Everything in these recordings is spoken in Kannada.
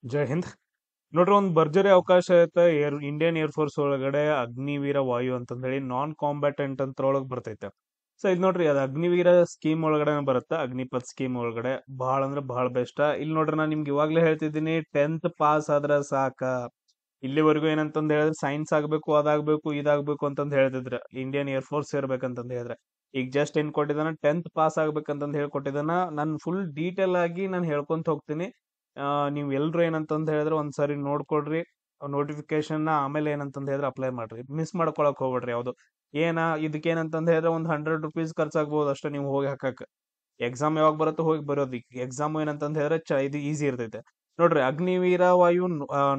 ಜೈ ಹಿಂದ್. ನೋಡ್ರಿ, ಒಂದ್ ಭರ್ಜರಿ ಅವಕಾಶ ಐತೆ ಇಂಡಿಯನ್ ಏರ್ ಫೋರ್ಸ್ ಒಳಗಡೆ ಅಗ್ನಿವೀರ ವಾಯು ಅಂತಂದ್ ಹೇಳಿ ನಾನ್ ಕಾಂಬ್ಯಾಟೆಂಟ್ ಅಂತ ಒಳಗ್ ಬರ್ತೈತೆ. ಸೊ ಇದ್ ನೋಡ್ರಿ, ಅದು ಅಗ್ನಿವೀರ ಸ್ಕೀಮ್ ಒಳಗಡೆ ಬರುತ್ತೆ. ಅಗ್ನಿಪಥ್ ಸ್ಕೀಮ್ ಒಳಗಡೆ ಬಹಳ ಅಂದ್ರೆ ಬಹಳ ಬೆಸ್ಟ್. ಇಲ್ಲಿ ನೋಡ್ರಿ, ನಾನು ನಿಮ್ಗೆ ಇವಾಗ್ಲೇ ಹೇಳ್ತಿದ್ದೀನಿ, 10th ಪಾಸ್ ಆದ್ರ ಸಾಕ. ಇಲ್ಲಿವರೆಗೂ ಏನಂತಂದ್ ಹೇಳಿದ್ರೆ ಸೈನ್ಸ್ ಆಗ್ಬೇಕು, ಅದಾಗ್ಬೇಕು, ಇದಾಗ್ಬೇಕು ಅಂತಂದ್ ಹೇಳ್ತಿದ್ರ, ಇಂಡಿಯನ್ ಏರ್ ಫೋರ್ಸ್ ಇರ್ಬೇಕಂತಂದ್ ಹೇಳಿದ್ರೆ. ಈಗ ಜಸ್ಟ್ ಏನ್ ಕೊಟ್ಟಿದಾನ, 10th ಪಾಸ್ ಆಗ್ಬೇಕಂತಂದ್ ಹೇಳ್ಕೊಟ್ಟಿದಾನ. ನಾನು ಫುಲ್ ಡೀಟೇಲ್ ಆಗಿ ನಾನು ಹೇಳ್ಕೊಂತ ಹೋಗ್ತೀನಿ. ನೀವ್ ಎಲ್ರು ಏನಂತಂದ್ ಹೇಳಿದ್ರೆ ಒಂದ್ಸರಿ ನೋಡ್ಕೊಡ್ರಿ ನೋಟಿಫಿಕೇಶನ್. ಆಮೇಲೆ ಏನಂತಂದ್ ಹೇಳಿದ್ರೆ ಅಪ್ಲೈ ಮಾಡ್ರಿ, ಮಿಸ್ ಮಾಡ್ಕೊಳಕ್ ಹೋಗ್ಬೇಡ್ರಿ ಯಾವ್ದು. ಇದಕ್ಕೆ ಏನಂತಂದ್ ಹೇಳಿದ್ರೆ ಒಂದ್ ₹100 ಖರ್ಚಾಗ್ಬೋದು ಅಷ್ಟೇ ನೀವು ಹೋಗಿ ಹಾಕಕ್. ಎಕ್ಸಾಮ್ ಯಾವಾಗ ಬರುತ್ತೋ ಹೋಗಿ ಬರೋದು. ಎಕ್ಸಾಮ್ ಏನಂತಂದ್ ಹೇಳಿದ್ರೆ ಇದು ಈಸಿ ಇರ್ತೈತೆ. ನೋಡ್ರಿ, ಅಗ್ನಿವೀರ ವಾಯು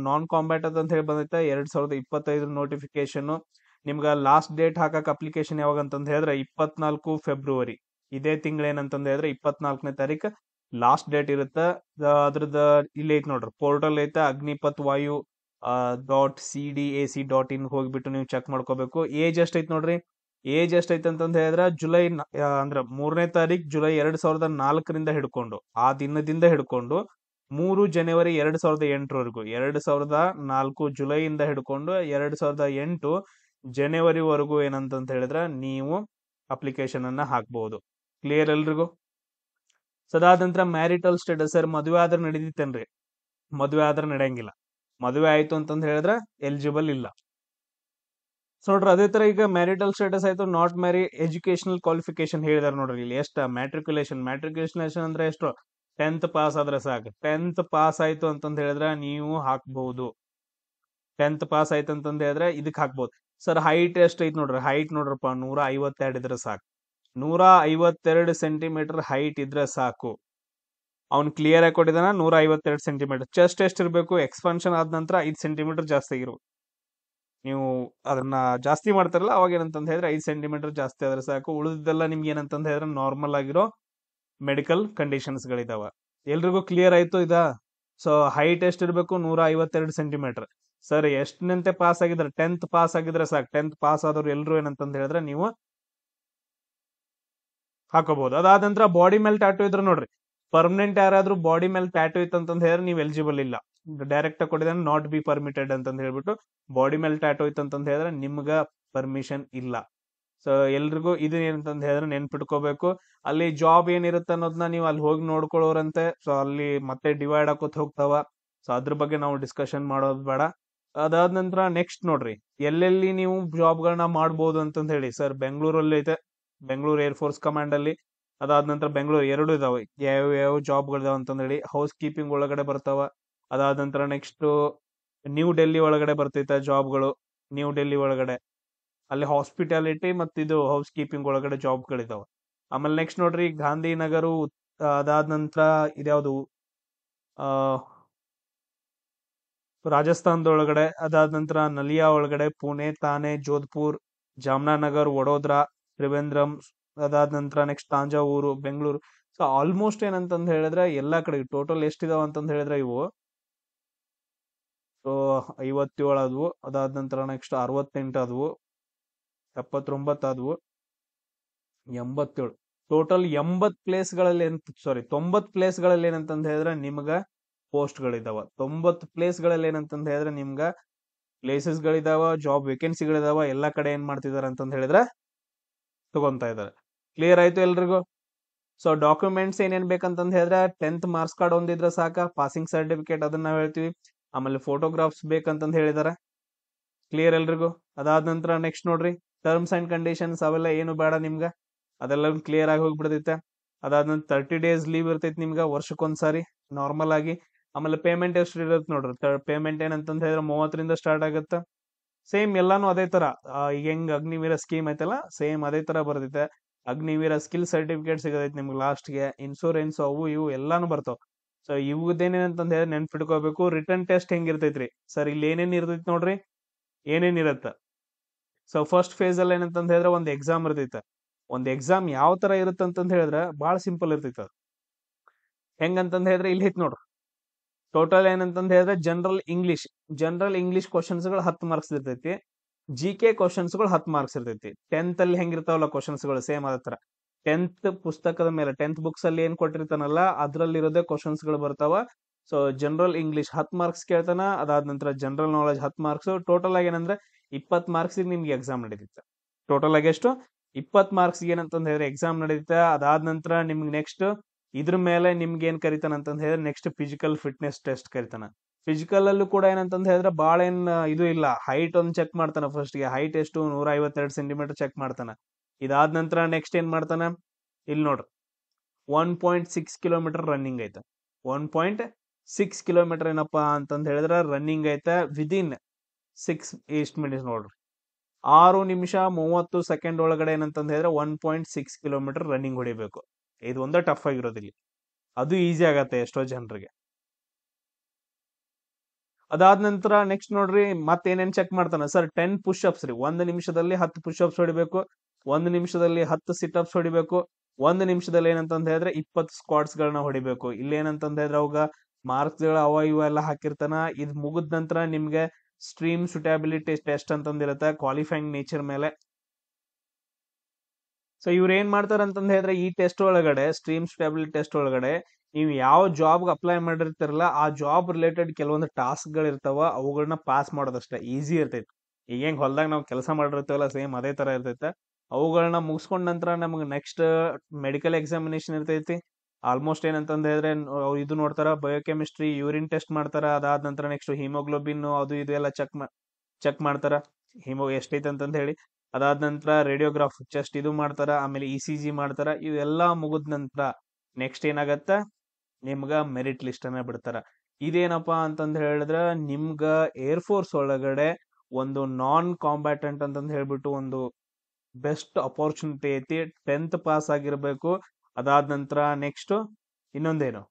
ನಾನ್ ಕಾಂಬ್ಯಾಟ್ ಅಂತ ಹೇಳಿ ಬಂದೈತೆ. 2025 ನೋಟಿಫಿಕೇಶನ್. ನಿಮ್ಗ ಲಾಸ್ಟ್ ಡೇಟ್ ಹಾಕಕ್ ಅಪ್ಲಿಕೇಶನ್ ಯಾವಾಗ ಅಂತಂದ್ ಹೇಳಿದ್ರೆ 24 ಫೆಬ್ರವರಿ. ಇದೇ ತಿಂಗಳ ಏನಂತಂದ್ ಹೇಳಿದ್ರೆ 24ನೇ ತಾರೀಕು ಲಾಸ್ಟ್ ಡೇಟ್ ಇರುತ್ತೆ. ಅದ್ರದ್ದು ಇಲ್ಲಿ ಐತ್ ನೋಡ್ರಿ, ಪೋರ್ಟಲ್ ಐತೆ, ಅಗ್ನಿಪಥ್ ವಾಯು .cdac.in ಹೋಗ್ಬಿಟ್ಟು ನೀವು ಚೆಕ್ ಮಾಡ್ಕೋಬೇಕು. ಏಜ್ ಎಷ್ಟೈತ್ ನೋಡ್ರಿ, ಏಜ್ ಎಷ್ಟೈತೆ ಅಂತಂದ್ ಹೇಳಿದ್ರೆ ಅಂದ್ರ 3ನೇ ತಾರೀಕು ಜುಲೈ 2004ರಿಂದ ಹಿಡ್ಕೊಂಡು, ಆ ದಿನದಿಂದ ಹಿಡ್ಕೊಂಡು 3 ಜನವರಿ 2008ವರೆಗೂ, 2004 ಜುಲೈಯಿಂದ ಹಿಡ್ಕೊಂಡು 2008 ಜನವರಿವರೆಗೂ ಏನಂತಂತ ಹೇಳಿದ್ರೆ ನೀವು ಅಪ್ಲಿಕೇಶನ್ ಅನ್ನ ಹಾಕ್ಬಹುದು. ಕ್ಲಿಯರ್ ಎಲ್ರಿಗೂ? ಸದಾದ ನಂತರ ಮ್ಯಾರಿಟಲ್ ಸ್ಟೇಟಸ್. ಸರ್, ಮದುವೆ ಆದ್ರೆ ನಡೀತೇನ್ರಿ? ಮದುವೆ ಆದ್ರೆ ನಡೆಯಂಗಿಲ್ಲ. ಮದುವೆ ಆಯ್ತು ಅಂತಂದ್ ಹೇಳಿದ್ರೆ ಎಲಿಜಿಬಲ್ ಇಲ್ಲ. ಸೊ ನೋಡ್ರಿ, ಅದೇ ತರ ಈಗ ಮ್ಯಾರಿಟಲ್ ಸ್ಟೇಟಸ್ ಆಯ್ತು, ನಾಟ್ ಮ್ಯಾರಿ, ಎಜುಕೇಶನಲ್ ಕ್ವಾಲಿಫಿಕೇಶನ್ ಹೇಳಿದಾರೆ ನೋಡ್ರಿ ಇಲ್ಲಿ. ಮ್ಯಾಟ್ರಿಕ್ಯುಲೇಷನ್ ಅಂದ್ರೆ ಎಷ್ಟು? 10th ಪಾಸ್ ಆದ್ರೆ ಸಾಕು. 10th ಪಾಸ್ ಆಯ್ತು ಅಂತಂದ್ ಹೇಳಿದ್ರೆ ನೀವು ಹಾಕ್ಬಹುದು. 10th ಪಾಸ್ ಆಯ್ತು ಅಂತಂದ್ ಹೇಳಿದ್ರೆ ಇದಕ್ ಹಾಕ್ಬಹುದು. ಸರ್, ಹೈಟ್ ಎಷ್ಟ್ ಐತ್ ನೋಡ್ರಿ, ಹೈಟ್ ನೋಡ್ರಪ್ಪ, 152 ಇದ್ರೆ ಸಾಕು. 152 ಸೆಂಟಿಮೀಟರ್ ಹೈಟ್ ಇದ್ರೆ ಸಾಕು. ಅವ್ನ್ ಕ್ಲಿಯರ್ ಆಗಿ ಕೊಟ್ಟಿದ್ದಾನ, 152 ಸೆಂಟಿಮೀಟರ್. ಚೆಸ್ಟ್ ಎಷ್ಟ್ ಇರ್ಬೇಕು? ಎಕ್ಸ್ಪಾನ್ಷನ್ ಆದ ನಂತರ 5 ಸೆಂಟಿಮೀಟರ್ ಜಾಸ್ತಿ ಆಗಿರ್ಬೇಕು. ನೀವು ಅದನ್ನ ಜಾಸ್ತಿ ಮಾಡ್ತಾರಲ್ಲ, ಅವಾಗ ಏನಂತಂದ್ ಹೇಳಿದ್ರೆ 5 ಸೆಂಟಿಮೀಟರ್ ಜಾಸ್ತಿ ಆದ್ರೆ ಸಾಕು. ಉಳಿದೆಲ್ಲ ನಿಮ್ಗೆ ಏನಂತಂದ್ ಹೇಳಿದ್ರೆ ನಾರ್ಮಲ್ ಆಗಿರೋ ಮೆಡಿಕಲ್ ಕಂಡೀಷನ್ಸ್ ಗಳಿದಾವ. ಎಲ್ರಿಗೂ ಕ್ಲಿಯರ್ ಆಯ್ತು ಇದಾ? ಸೊ ಹೈಟ್ ಎಷ್ಟ್ ಇರ್ಬೇಕು? 152 ಸೆಂಟಿಮೀಟರ್. ಸರ್, ಎಷ್ಟನಂತೆ ಪಾಸ್ ಆಗಿದ್ರೆ? 10th ಪಾಸ್ ಆಗಿದ್ರೆ ಸಾಕು. 10th ಪಾಸ್ ಆದವ್ರು ಎಲ್ರು ಏನಂತಂದ್ ಹೇಳಿದ್ರೆ ನೀವು ಹಾಕೋಬಹುದು. ಅದಾದ ನಂತರ ಬಾಡಿ ಮೇಲೆ ಟ್ಯಾಟೂ ಇದ್ರೆ ನೋಡ್ರಿ, ಪರ್ಮನೆಂಟ್ ಯಾರಾದ್ರೂ ಬಾಡಿ ಮೇಲೆ ಟ್ಯಾಟೂ ಇತ್ತಂತಂದ್ ಹೇಳಿದ್ರೆ ನೀವು ಎಲಿಜಿಬಲ್ ಇಲ್ಲ. ಡೈರೆಕ್ಟ್ ಕೊಟ್ಟಿದ್ದಾನೆ, ನಾಟ್ ಬಿ ಪರ್ಮಿಟೆಡ್ ಅಂತಂದ್ ಹೇಳ್ಬಿಟ್ಟು. ಬಾಡಿ ಮೇಲೆ ಟ್ಯಾಟೂ ಇತ್ತಂತಂದ್ ಹೇಳಿದ್ರೆ ನಿಮ್ಗ ಪರ್ಮಿಷನ್ ಇಲ್ಲ. ಸೊ ಎಲ್ರಿಗೂ ಇದು ಏನಂತಂದ್ ಹೇಳಿದ್ರೆ ನೆನ್ಪಿಟ್ಕೋಬೇಕು. ಅಲ್ಲಿ ಜಾಬ್ ಏನಿರುತ್ತೆ ಅನ್ನೋದನ್ನ ನೀವು ಅಲ್ಲಿ ಹೋಗಿ ನೋಡ್ಕೊಳ್ಳೋರಂತೆ. ಸೊ ಅಲ್ಲಿ ಮತ್ತೆ ಡಿವೈಡ್ ಆಕೋತ್ ಹೋಗ್ತಾವ. ಸೊ ಅದ್ರ ಬಗ್ಗೆ ನಾವು ಡಿಸ್ಕಷನ್ ಮಾಡೋದು ಬೇಡ. ಅದಾದ ನಂತರ ನೆಕ್ಸ್ಟ್ ನೋಡ್ರಿ, ಎಲ್ಲೆಲ್ಲಿ ನೀವು ಜಾಬ್ಗಳನ್ನ ಮಾಡ್ಬೋದು ಅಂತಂದ್ ಹೇಳಿ. ಸರ್, ಬೆಂಗಳೂರಲ್ಲಿ ಐತೆ, ಬೆಂಗಳೂರು ಏರ್ ಫೋರ್ಸ್ ಕಮಾಂಡ್ ಅಲ್ಲಿ. ಅದಾದ ನಂತರ ಬೆಂಗಳೂರು 2 ಇದಾವೆ. ಯಾವ ಜಾಬ್ಗಳಿದಾವ ಅಂತಂದ್ ಹೇಳಿ, ಹೌಸ್ ಕೀಪಿಂಗ್ ಒಳಗಡೆ ಬರ್ತಾವ. ಅದಾದ ನಂತರ ನೆಕ್ಸ್ಟ್ ನ್ಯೂ ಡೆಲ್ಲಿ ಒಳಗಡೆ ಬರ್ತೈತೆ ಜಾಬ್ಗಳು. ನ್ಯೂ ಡೆಲ್ಲಿ ಒಳಗಡೆ ಅಲ್ಲಿ ಹಾಸ್ಪಿಟಾಲಿಟಿ ಮತ್ತು ಇದು ಹೌಸ್ ಕೀಪಿಂಗ್ ಒಳಗಡೆ ಜಾಬ್ಗಳಿದಾವ. ಆಮೇಲೆ ನೆಕ್ಸ್ಟ್ ನೋಡ್ರಿ, ಗಾಂಧಿನಗರು. ಅದಾದ ನಂತರ ಇದ್ಯಾವುದು, ಆ ರಾಜಸ್ಥಾನದೊಳಗಡೆ. ಅದಾದ ನಂತರ ನಲಿಯಾ ಒಳಗಡೆ, ಪುಣೆ, ಥಾನೆ, ಜೋಧ್ಪುರ್, ಜಾಮ್ನಾನಗರ್, ವಡೋದರಾ, ತ್ರಿವೇಂದ್ರಂ. ಅದಾದ ನಂತರ next Thanjavur, Bengaluru. So almost ಏನಂತಂದ್ ಹೇಳಿದ್ರೆ ಎಲ್ಲಾ ಕಡೆ ಟೋಟಲ್ ಎಷ್ಟಿದಾವ ಅಂತಂದ್ ಹೇಳಿದ್ರೆ ಇವು ಸೊ 57 ಆದ್ವು. ಅದಾದ ನಂತರ ನೆಕ್ಸ್ಟ್ 68 ಆದ್ವು, 79 ಆದ್ವು, 87. ಟೋಟಲ್ 80 ಪ್ಲೇಸ್ಗಳಲ್ಲಿ, 90 ಪ್ಲೇಸ್ಗಳಲ್ಲಿ ಏನಂತಂದ್ ಹೇಳಿದ್ರೆ ನಿಮ್ಗ ಪೋಸ್ಟ್ಗಳಿದಾವ. 90 ಪ್ಲೇಸ್ಗಳಲ್ಲಿ ಏನಂತಂದ್ ಹೇಳಿದ್ರೆ ನಿಮ್ಗ ಪ್ಲೇಸಸ್ಗಳಿದಾವ, ಜಾಬ್ ವೇಕೆನ್ಸಿಗಳಿದಾವ. ಎಲ್ಲಾ ಕಡೆ ಏನ್ ಮಾಡ್ತಿದಾರೆ ಅಂತಂದ್ ಹೇಳಿದ್ರೆ ತಗೊಂತಾ ಇದಾರೆ. ಕ್ಲಿಯರ್ ಆಯ್ತು ಎಲ್ರಿಗೂ? ಸೊ ಡಾಕ್ಯುಮೆಂಟ್ಸ್ ಏನೇನ್ ಬೇಕಂತಂದ್ ಹೇಳಿದ್ರೆ 10th ಮಾರ್ಕ್ಸ್ ಕಾರ್ಡ್ ಒಂದಿದ್ರೆ ಸಾಕ, ಪಾಸಿಂಗ್ ಸರ್ಟಿಫಿಕೇಟ್ ಅದನ್ನ ನಾವ್ ಹೇಳ್ತೀವಿ. ಆಮೇಲೆ ಫೋಟೋಗ್ರಾಫ್ಸ್ ಬೇಕಂತಂದ್ ಹೇಳಿದಾರೆ. ಕ್ಲಿಯರ್ ಎಲ್ರಿಗೂ? ಅದಾದ ನಂತರ ನೆಕ್ಸ್ಟ್ ನೋಡ್ರಿ, ಟರ್ಮ್ಸ್ ಅಂಡ್ ಕಂಡೀಷನ್ಸ್ ಅವೆಲ್ಲ ಏನು ಬೇಡ ನಿಮ್ಗ, ಅದೆಲ್ಲ ಕ್ಲಿಯರ್ ಆಗಿ ಹೋಗ್ಬಿಡ್ತೈತೆ. ಅದಾದ ನಂತರ 30 days ಲೀವ್ ಇರ್ತೈತಿ ನಿಮ್ಗ ವರ್ಷಕ್ಕೊಂದ್ಸಾರಿ ನಾರ್ಮಲ್ ಆಗಿ. ಆಮೇಲೆ ಪೇಮೆಂಟ್ ಎಷ್ಟು ಇರುತ್ತೆ ನೋಡ್ರಿ, ಪೇಮೆಂಟ್ ಏನಂತಂದ್ ಹೇಳಿದ್ರೆ 30ರಿಂದ ಸ್ಟಾರ್ಟ್ ಆಗುತ್ತೆ. ಸೇಮ್ ಎಲ್ಲಾನು ಅದೇ ತರ. ಈಗ ಹೆಂಗ್ ಅಗ್ನಿವೀರ ಸ್ಕೀಮ್ ಐತಲ್ಲ, ಸೇಮ್ ಅದೇ ತರ ಬರ್ತೈತೆ. ಅಗ್ನಿವೀರ ಸ್ಕಿಲ್ ಸರ್ಟಿಫಿಕೇಟ್ ಸಿಗತೈತಿ ನಿಮ್ಗೆ ಲಾಸ್ಟ್ಗೆ. ಇನ್ಶೂರೆನ್ಸ್ ಅವು ಇವು ಎಲ್ಲಾನು ಬರ್ತಾವ. ಸೊ ಇವುದೇನೇನಂತಂದ್ ಹೇಳಿ ನೆನ್ಪಿಟ್ಕೋಬೇಕು. ರಿಟರ್ನ್ ಟೆಸ್ಟ್ ಹೆಂಗಿರ್ತೈತ್ರಿ? ಸರ್, ಇಲ್ಲಿ ಏನೇನ್ ಇರ್ತೈತಿ ನೋಡ್ರಿ, ಏನೇನಿರತ್ತ. ಸೊ ಫಸ್ಟ್ ಫೇಸ್ ಅಲ್ಲಿ ಏನಂತಂದ್ ಹೇಳಿದ್ರೆ ಒಂದ್ ಎಕ್ಸಾಮ್ ಇರ್ತೈತೆ. ಒಂದ್ ಎಕ್ಸಾಮ್ ಯಾವ ತರ ಇರುತ್ತೆ ಅಂತಂದ್ ಹೇಳಿದ್ರೆ ಬಹಳ ಸಿಂಪಲ್ ಇರ್ತೈತೆ ಅದು. ಹೆಂಗಂತಂದ್ ಹೇಳಿದ್ರೆ ಇಲ್ಲಿ ಐತ್ ನೋಡ್ರಿ, ಟೋಟಲ್ ಏನಂತಂದ್ ಹೇಳಿದ್ರೆ ಜನರಲ್ ಇಂಗ್ಲಿಷ್ ಕ್ವಶನ್ಸ್ ಗಳು 10 ಮಾರ್ಕ್ಸ್ ಇರ್ತೈತಿ. GK ಕ್ವಶನ್ಸ್ ಗಳು 10 ಮಾರ್ಕ್ಸ್ ಇರ್ತೈತಿ. 10th ಅಲ್ಲಿ ಹೆಂಗಿರ್ತಾವಲ್ಲ ಕ್ವಶನ್ಸ್ ಗಳು, ಸೇಮ್ ಅದೇ ತರ. 10th ಪುಸ್ತಕದ ಮೇಲೆ, 10th ಬುಕ್ಸ್ ಅಲ್ಲಿ ಏನ್ ಕೊಟ್ಟಿರ್ತಾನಲ್ಲ ಅದ್ರಲ್ಲಿ ಇರೋದೇ ಕ್ವಶನ್ಸ್ ಗಳು ಬರ್ತಾವ. ಸೊ ಜನರಲ್ ಇಂಗ್ಲಿಷ್ 10 ಮಾರ್ಕ್ಸ್ ಕೇಳ್ತಾನ, ಅದಾದ ನಂತರ ಜನರಲ್ ನಾಲೆಜ್ 10 ಮಾರ್ಕ್ಸ್. ಟೋಟಲ್ ಆಗಿ ಏನಂದ್ರೆ 20 ಮಾರ್ಕ್ಸ್ ನಿಮ್ಗೆ ಎಕ್ಸಾಮ್ ನಡೀತಿತ್ತು. ಟೋಟಲ್ ಆಗಿ ಎಷ್ಟು 20 ಮಾರ್ಕ್ಸ್ ಏನಂತಂದ್ ಹೇಳಿದ್ರೆ ಎಕ್ಸಾಮ್ ನಡೀತಾ. ಅದಾದ ನಂತರ ನಿಮ್ಗೆ ನೆಕ್ಸ್ಟ್ ಇದ್ರ ಮೇಲೆ ನಿಮ್ಗೆ ಏನ್ ಕರಿತಾನ ಅಂತಂದ್ ಹೇಳಿದ್ರೆ ನೆಕ್ಸ್ಟ್ ಫಿಸಿಕಲ್ ಫಿಟ್ನೆಸ್ ಟೆಸ್ಟ್ ಕರಿತಾನ. ಫಿಸಿಕಲ್ ಅಲ್ಲೂ ಕೂಡ ಏನಂತಂದ್ ಹೇಳಿದ್ರೆ ಬಾಳ ಏನ್ ಇದು ಇಲ್ಲ, ಹೈಟ್ ಒಂದ್ ಚೆಕ್ ಮಾಡ್ತಾನ. ಫಸ್ಟ್ ಗೆ ಹೈಟ್ ಎಷ್ಟು 152 ಸೆಂಟಿಮೀಟರ್ ಚೆಕ್ ಮಾಡ್ತಾನ. ಇದಾದ ನಂತರ ನೆಕ್ಸ್ಟ್ ಏನ್ ಮಾಡ್ತಾನ, ಇಲ್ಲಿ ನೋಡ್ರಿ 1.6 ಕಿಲೋಮೀಟರ್ ರನ್ನಿಂಗ್ ಐತೆ. 1.6 ಕಿಲೋಮೀಟರ್ ಏನಪ್ಪಾ ಅಂತಂದ್ ಹೇಳಿದ್ರೆ ರನ್ನಿಂಗ್ ಐತೆ ವಿದಿನ್ 6 ಮಿನಿಟ್ಸ್. ನೋಡ್ರಿ 6 ನಿಮಿಷ 30 ಸೆಕೆಂಡ್ ಒಳಗಡೆ ಏನಂತಂದ್ ಹೇಳಿದ್ರೆ 1.6 ಕಿಲೋಮೀಟರ್ ರನ್ನಿಂಗ್ ಹೊಡಿಬೇಕು. ಇದು ಒಂದೇ ಟಫ್ ಆಗಿರೋದಿಲ್ಲ, ಅದು ಈಸಿ ಆಗತ್ತೆ ಎಷ್ಟೋ ಜನರಿಗೆ. ಅದಾದ ನಂತರ ನೆಕ್ಸ್ಟ್ ನೋಡ್ರಿ ಮತ್ತೇನೇನ್ ಚೆಕ್ ಮಾಡ್ತಾನ ಸರ್, 10 ಪುಷ್ ಅಪ್ಸ್ ರೀ. 1 ನಿಮಿಷದಲ್ಲಿ 10 ಪುಷ್ ಅಪ್ಸ್ ಹೊಡಿಬೇಕು, 1 ನಿಮಿಷದಲ್ಲಿ 10 ಸಿಟ್ ಅಪ್ಸ್ ಹೊಡಿಬೇಕು, 1 ನಿಮಿಷದಲ್ಲಿ ಏನಂತಂದ್ ಹೇಳಿದ್ರೆ 20 ಸ್ಕ್ವಾಟ್ಸ್ ಗಳನ್ನ ಹೊಡಿಬೇಕು. ಇಲ್ಲಿ ಏನಂತಂದ್ ಹೇಳಿದ್ರೆ ಅವಾಗ ಮಾರ್ಕ್ಸ್ ಗಳ ಅವ ಇವ ಎಲ್ಲ ಹಾಕಿರ್ತಾನ. ಇದ್ ಮುಗಿದ ನಂತರ ನಿಮ್ಗೆ ಸ್ಟ್ರೀಮ್ ಸುಟಬಿಲಿಟಿ ಟೆಸ್ಟ್ ಅಂತಂದಿರುತ್ತೆ ಕ್ವಾಲಿಫೈಯಿಂಗ್ ನೇಚರ್ ಮೇಲೆ. ಸೊ ಇವ್ರು ಏನ್ ಮಾಡ್ತಾರ ಅಂತಂದ್ ಹೇಳಿದ್ರೆ ಈ ಟೆಸ್ಟ್ ಒಳಗಡೆ, ಸ್ಟ್ರೀಮ್ ಸ್ಟೆಬಿಲಿಟಿ ಟೆಸ್ಟ್ ಒಳಗಡೆ ನೀವು ಯಾವ ಜಾಬ್ ಅಪ್ಲೈ ಮಾಡಿರ್ತಿರಲ್ಲ ಆ ಜಾಬ್ ರಿಲೇಟೆಡ್ ಕೆಲವೊಂದು ಟಾಸ್ಕ್ ಗಳು ಇರ್ತಾವ, ಅವುಗಳನ್ನ ಪಾಸ್ ಮಾಡೋದಷ್ಟೇ ಈಸಿ ಇರ್ತೈತಿ. ಈಗ ಹೆಂಗ್ ಹೊಲ್ದಾಗ ನಾವು ಕೆಲಸ ಮಾಡಿರ್ತೀವಲ್ಲ ಸೇಮ್ ಅದೇ ತರ ಇರ್ತೈತೆ. ಅವುಗಳನ್ನ ಮುಗಿಸ್ಕೊಂಡ ನಂತರ ನಮ್ಗೆ ನೆಕ್ಸ್ಟ್ ಮೆಡಿಕಲ್ ಎಕ್ಸಾಮಿನೇಷನ್ ಇರ್ತೈತಿ. ಆಲ್ಮೋಸ್ಟ್ ಏನಂತಂದ್ ಹೇಳಿದ್ರೆ ಇದು ನೋಡ್ತಾರ, ಬಯೋಕೆಮಿಸ್ಟ್ರಿ, ಯೂರಿನ್ ಟೆಸ್ಟ್ ಮಾಡ್ತಾರ. ಅದಾದ ನಂತರ ನೆಕ್ಸ್ಟ್ ಹಿಮೋಗ್ಲೋಬಿನ್ ಅದು ಇದು ಎಲ್ಲ ಚೆಕ್ ಮಾಡ್ತಾರ, ಹಿಮೋ ಎಷ್ಟೈತೆ ಅಂತಂದ್ ಹೇಳಿ. ಅದಾದ ನಂತರ ರೇಡಿಯೋಗ್ರಾಫ್ ಚೆಸ್ಟ್ ಇದು ಮಾಡ್ತಾರ, ಆಮೇಲೆ ECG ಮಾಡ್ತಾರ. ಇವೆಲ್ಲಾ ಮುಗಿದ ನಂತರ ನೆಕ್ಸ್ಟ್ ಏನಾಗತ್ತ, ನಿಮ್ಗ ಮೆರಿಟ್ ಲಿಸ್ಟ್ ಅನ್ನ ಬಿಡ್ತಾರ. ಇದೇನಪ್ಪಾ ಅಂತಂದ್ ಹೇಳಿದ್ರ ನಿಮ್ಗ ಏರ್ ಫೋರ್ಸ್ ಒಳಗಡೆ ಒಂದು ನಾನ್ ಕಾಂಬ್ಯಾಟೆಂಟ್ ಅಂತಂದ್ ಹೇಳ್ಬಿಟ್ಟು ಒಂದು ಬೆಸ್ಟ್ ಅಪರ್ಚುನಿಟಿ ಐತಿ. 10th ಪಾಸ್ ಆಗಿರ್ಬೇಕು. ಅದಾದ ನಂತರ ನೆಕ್ಸ್ಟ್ ಇನ್ನೊಂದೇನು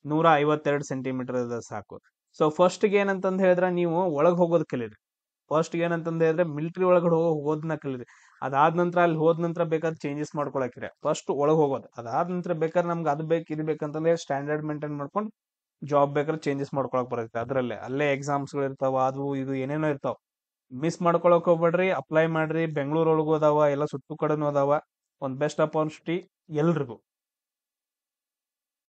152 ಸೆಂಟಿಮೀಟರ್ ಇದ್ರೆ ಸಾಕು. ಸೊ ಫಸ್ಟ್ ಗೆ ಏನಂತಂದ್ ಹೇಳಿದ್ರ ನೀವು ಒಳಗ್ ಹೋಗೋದ್ ಕಲೀರಿ. ಫಸ್ಟ್ ಏನಂತಂದ್ ಹೇಳಿದ್ರೆ ಮಿಲಿಟರಿ ಒಳಗಡೆ ಹೋಗೋದನ್ನ ಕಲೀರಿ. ಅದಾದ ನಂತರ ಅಲ್ಲಿ ಹೋದ ನಂತರ ಬೇಕಾದ್ರೆ ಚೇಂಜಸ್ ಮಾಡ್ಕೊಳಕ್ಕಿರ. ಫಸ್ಟ್ ಒಳಗ್ ಹೋಗೋದು, ಅದಾದ ನಂತರ ಬೇಕಾದ್ರೆ ನಮ್ಗೆ ಅದು ಬೇಕು ಇದು ಬೇಕಂತಂದ್ರೆ ಸ್ಟ್ಯಾಂಡರ್ಡ್ ಮೇಂಟೈನ್ ಮಾಡ್ಕೊಂಡು ಜಾಬ್ ಬೇಕಾದ್ರೆ ಚೇಂಜಸ್ ಮಾಡ್ಕೊಳಕ್ ಬರುತ್ತೆ. ಅಲ್ಲೇ ಎಕ್ಸಾಮ್ಸ್ ಗಳು ಇರ್ತಾವ, ಅದು ಇದು ಏನೇನೋ ಇರ್ತಾವ. ಮಿಸ್ ಮಾಡ್ಕೊಳಕ್ ಹೋಗ್ಬೇಡ್ರಿ, ಅಪ್ಲೈ ಮಾಡ್ರಿ. ಬೆಂಗಳೂರು ಒಳಗೂ ಅದಾವ, ಎಲ್ಲ ಸುತ್ತು ಕಡೆನೂ ಅದಾವ. ಒಂದ್ ಬೆಸ್ಟ್ ಅಪಾರ್ಚುನಿಟಿ ಎಲ್ರಿಗೂ.